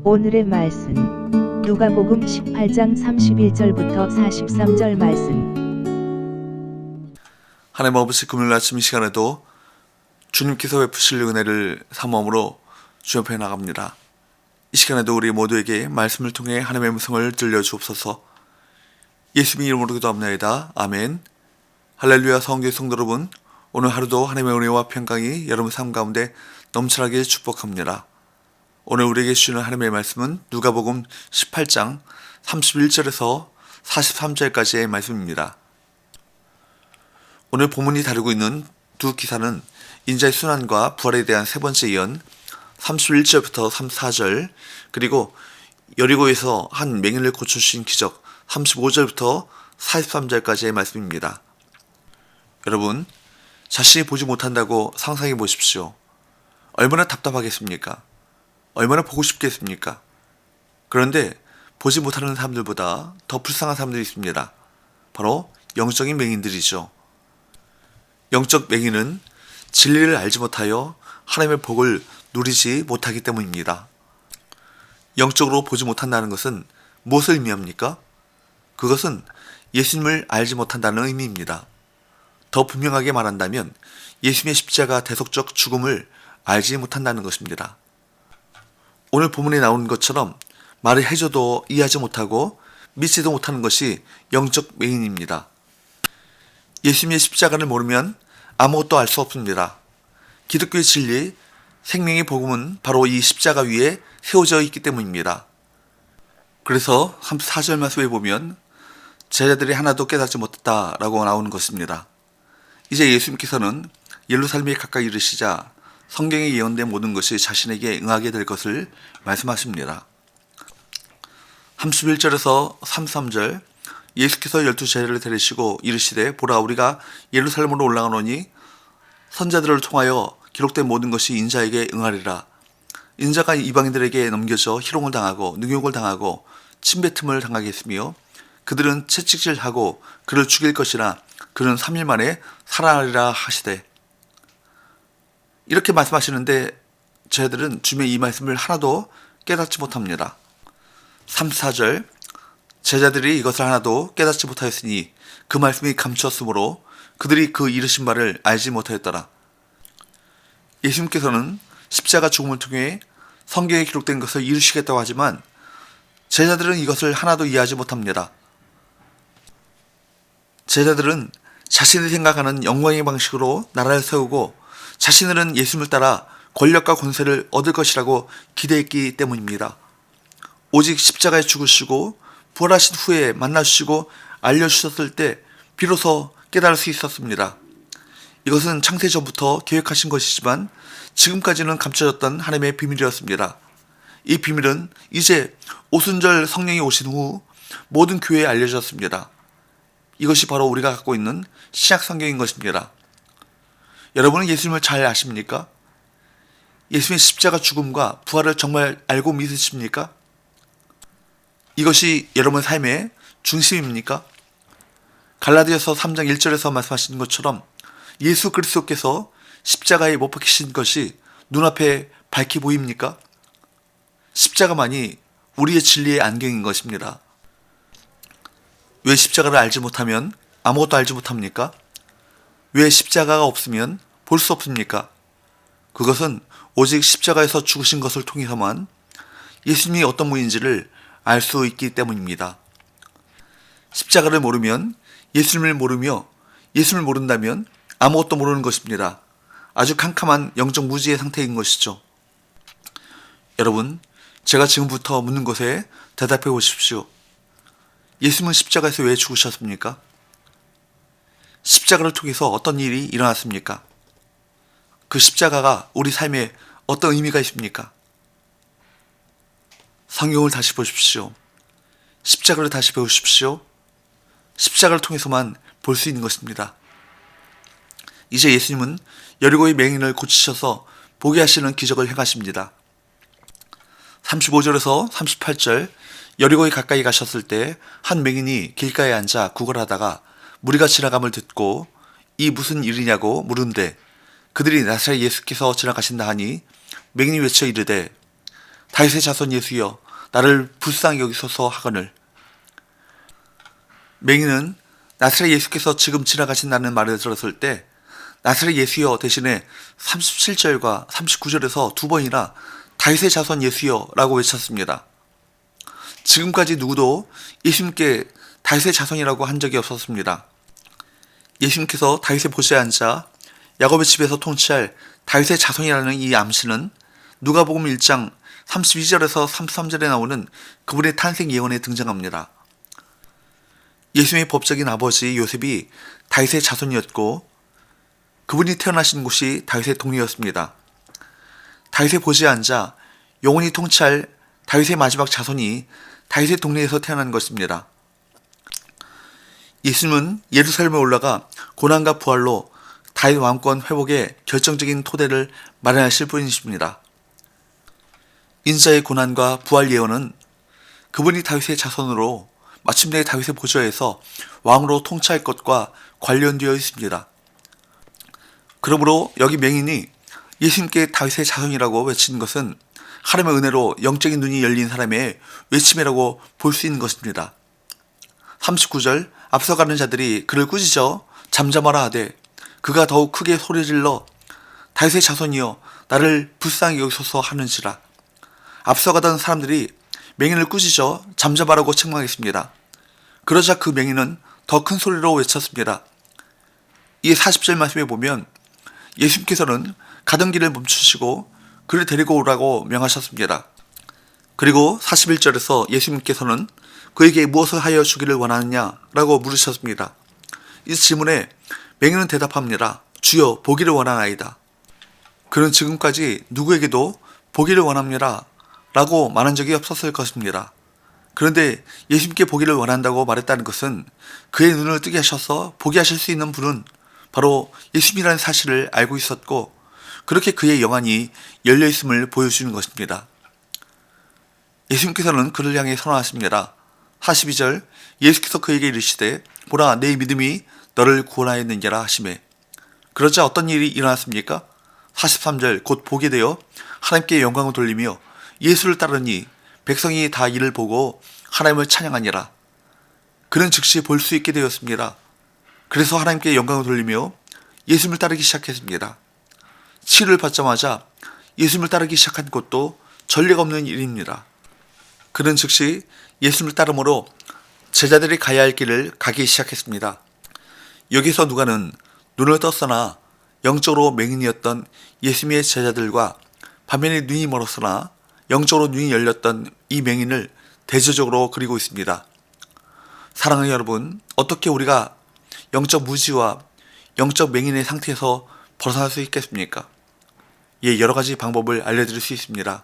오늘의 말씀 누가복음 18장 31절부터 43절 말씀. 하나님 아버지, 금요일 아침 이 시간에도 주님께서 베푸실 은혜를 사모함으로 주 옆에 나갑니다. 이 시간에도 우리 모두에게 말씀을 통해 하나님의 음성을 들려주옵소서. 예수님 이름으로 기도합니다. 아멘. 할렐루야. 성교회 성도 여러분, 오늘 하루도 하나님의 은혜와 평강이 여러분 삶 가운데 넘쳐나게 축복합니다. 오늘 우리에게 주시는 하나님의 말씀은 누가복음 18장 31절에서 43절까지의 말씀입니다. 오늘 본문이 다루고 있는 두 기사는 인자의 순환과 부활에 대한 세 번째 예언 31절부터 34절, 그리고 여리고에서 한 맹인을 고쳐주신 기적 35절부터 43절까지의 말씀입니다. 여러분, 자신이 보지 못한다고 상상해 보십시오. 얼마나 답답하겠습니까? 얼마나 보고 싶겠습니까? 그런데 보지 못하는 사람들보다 더 불쌍한 사람들이 있습니다. 바로 영적인 맹인들이죠. 영적 맹인은 진리를 알지 못하여 하나님의 복을 누리지 못하기 때문입니다. 영적으로 보지 못한다는 것은 무엇을 의미합니까? 그것은 예수님을 알지 못한다는 의미입니다. 더 분명하게 말한다면 예수님의 십자가 대속적 죽음을 알지 못한다는 것입니다. 오늘 본문에 나오는 것처럼 말을 해줘도 이해하지 못하고 믿지도 못하는 것이 영적 맹인입니다. 예수님의 십자가를 모르면 아무것도 알 수 없습니다. 기독교의 진리, 생명의 복음은 바로 이 십자가 위에 세워져 있기 때문입니다. 그래서 4절 말씀에 보면 제자들이 하나도 깨닫지 못했다라고 나오는 것입니다. 이제 예수님께서는 예루살렘에 가까이 이르시자 성경에 예언된 모든 것이 자신에게 응하게 될 것을 말씀하십니다. 31절에서 33절, 예수께서 12제자를 데리시고 이르시되 보라, 우리가 예루살렘으로 올라가노니 선자들을 통하여 기록된 모든 것이 인자에게 응하리라. 인자가 이방인들에게 넘겨져 희롱을 당하고 능욕을 당하고 침뱉음을 당하겠으며 그들은 채찍질하고 그를 죽일 것이나 그는 3일 만에 살아나리라 하시되. 이렇게 말씀하시는데 제자들은 주님의 이 말씀을 하나도 깨닫지 못합니다. 34절, 제자들이 이것을 하나도 깨닫지 못하였으니 그 말씀이 감추었으므로 그들이 그 이르신 바를 알지 못하였더라. 예수님께서는 십자가 죽음을 통해 성경에 기록된 것을 이루시겠다고 하지만 제자들은 이것을 하나도 이해하지 못합니다. 제자들은 자신이 생각하는 영광의 방식으로 나라를 세우고 자신들은 예수님을 따라 권력과 권세를 얻을 것이라고 기대했기 때문입니다. 오직 십자가에 죽으시고 부활하신 후에 만나주시고 알려주셨을 때 비로소 깨달을 수 있었습니다. 이것은 창세전부터 계획하신 것이지만 지금까지는 감춰졌던 하나님의 비밀이었습니다. 이 비밀은 이제 오순절 성령이 오신 후 모든 교회에 알려졌습니다. 이것이 바로 우리가 갖고 있는 신약 성경인 것입니다. 여러분은 예수님을 잘 아십니까? 예수님의 십자가 죽음과 부활을 정말 알고 믿으십니까? 이것이 여러분 삶의 중심입니까? 갈라디아서 3장 1절에서 말씀하신 것처럼 예수 그리스도께서 십자가에 못 박히신 것이 눈앞에 밝히 보입니까? 십자가만이 우리의 진리의 안경인 것입니다. 왜 십자가를 알지 못하면 아무것도 알지 못합니까? 왜 십자가가 없으면 볼 수 없습니까? 그것은 오직 십자가에서 죽으신 것을 통해서만 예수님이 어떤 분인지를 알 수 있기 때문입니다. 십자가를 모르면 예수님을 모르며 예수님을 모른다면 아무것도 모르는 것입니다. 아주 캄캄한 영적 무지의 상태인 것이죠. 여러분, 제가 지금부터 묻는 것에 대답해 보십시오. 예수님은 십자가에서 왜 죽으셨습니까? 십자가를 통해서 어떤 일이 일어났습니까? 그 십자가가 우리 삶에 어떤 의미가 있습니까? 성경을 다시 보십시오. 십자가를 다시 배우십시오. 십자가를 통해서만 볼 수 있는 것입니다. 이제 예수님은 여리고의 맹인을 고치셔서 보게 하시는 기적을 행하십니다. 35절에서 38절, 여리고에 가까이 가셨을 때 한 맹인이 길가에 앉아 구걸하다가 무리가 지나감을 듣고 이 무슨 일이냐고 물은데 그들이 나사렛 예수께서 지나가신다 하니 맹인이 외쳐 이르되 다윗의 자손 예수여 나를 불쌍히 여기소서 하거늘. 맹인은 나사렛 예수께서 지금 지나가신다는 말을 들었을 때 나사렛 예수여 대신에 37절과 39절에서 두 번이나 다윗의 자손 예수여 라고 외쳤습니다. 지금까지 누구도 예수님께 다윗의 자손이라고 한 적이 없었습니다. 예수님께서 다윗의 보좌에 앉아 야곱의 집에서 통치할 다윗의 자손이라는 이 암시는 누가복음 1장 32절에서 33절에 나오는 그분의 탄생 예언에 등장합니다. 예수님의 법적인 아버지 요셉이 다윗의 자손이었고 그분이 태어나신 곳이 다윗의 동네였습니다. 다윗의 보좌에 앉아 영원히 통치할 다윗의 마지막 자손이 다윗의 동네에서 태어난 것입니다. 예수님은 예루살렘에 올라가 고난과 부활로 다윗 왕권 회복의 결정적인 토대를 마련하실 분이십니다. 인자의 고난과 부활 예언은 그분이 다윗의 자손으로 마침내 다윗의 보좌에서 왕으로 통치할 것과 관련되어 있습니다. 그러므로 여기 맹인이 예수님께 다윗의 자손이라고 외치는 것은 하나님의 은혜로 영적인 눈이 열린 사람의 외침이라고 볼 수 있는 것입니다. 39절 앞서가는 자들이 그를 꾸짖어 잠잠하라 하되 그가 더욱 크게 소리질러 다윗의 자손이여 나를 불쌍히 여기소서 하는지라. 앞서가던 사람들이 맹인을 꾸짖어 잠잠하라고 책망했습니다. 그러자 그 맹인은 더 큰 소리로 외쳤습니다. 이 40절 말씀에 보면 예수님께서는 가던 길을 멈추시고 그를 데리고 오라고 명하셨습니다. 그리고 41절에서 예수님께서는 그에게 무엇을 하여 주기를 원하느냐 라고 물으셨습니다. 이 질문에 맹인은 대답합니다. 주여 보기를 원하나이다. 그는 지금까지 누구에게도 보기를 원합니다 라고 말한 적이 없었을 것입니다. 그런데 예수님께 보기를 원한다고 말했다는 것은 그의 눈을 뜨게 하셔서 보게 하실 수 있는 분은 바로 예수님이라는 사실을 알고 있었고 그렇게 그의 영안이 열려있음을 보여주는 것입니다. 예수님께서는 그를 향해 선언하십니다. 42절 예수께서 그에게 이르시되 보라 내 믿음이 너를 구원하였느니라 하시매. 그러자 어떤 일이 일어났습니까? 43절 곧 보게 되어 하나님께 영광을 돌리며 예수를 따르니 백성이 다 이를 보고 하나님을 찬양하니라. 그는 즉시 볼 수 있게 되었습니다. 그래서 하나님께 영광을 돌리며 예수님을 따르기 시작했습니다. 치유를 받자마자 예수님을 따르기 시작한 것도 전례가 없는 일입니다. 그는 즉시 예수님을 따름으로 제자들이 가야 할 길을 가기 시작했습니다. 여기서 누가는 눈을 떴으나 영적으로 맹인이었던 예수님의 제자들과 반면에 눈이 멀었으나 영적으로 눈이 열렸던 이 맹인을 대조적으로 그리고 있습니다. 사랑하는 여러분, 어떻게 우리가 영적 무지와 영적 맹인의 상태에서 벗어날 수 있겠습니까? 여러 가지 방법을 알려드릴 수 있습니다.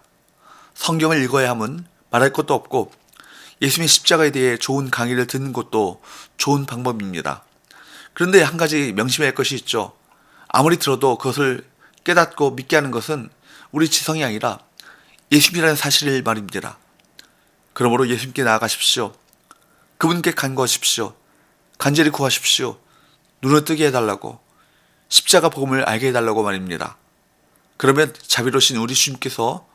성경을 읽어야 함은 말할 것도 없고 예수님의 십자가에 대해 좋은 강의를 듣는 것도 좋은 방법입니다. 그런데 한 가지 명심해야 할 것이 있죠. 아무리 들어도 그것을 깨닫고 믿게 하는 것은 우리 지성이 아니라 예수님이라는 사실을 말입니다. 그러므로 예수님께 나아가십시오. 그분께 간구하십시오. 간절히 구하십시오. 눈을 뜨게 해달라고, 십자가 복음을 알게 해달라고 말입니다. 그러면 자비로우신 우리 주님께서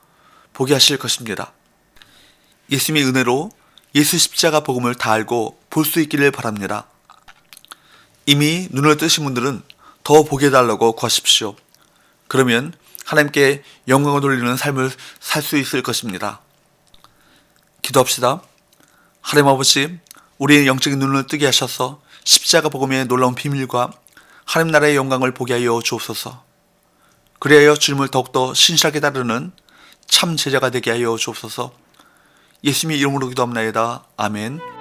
보게 하실 것입니다. 예수님의 은혜로 예수 십자가 복음을 다 알고 볼 수 있기를 바랍니다. 이미 눈을 뜨신 분들은 더 보게 해달라고 구하십시오. 그러면 하나님께 영광을 돌리는 삶을 살 수 있을 것입니다. 기도합시다. 하나님 아버지, 우리의 영적인 눈을 뜨게 하셔서 십자가 복음의 놀라운 비밀과 하나님 나라의 영광을 보게 하여 주옵소서. 그리하여 주님을 더욱더 신실하게 따르는 참 제자가 되게 하여 주옵소서. 예수님의 이름으로 기도합나이다. 아멘.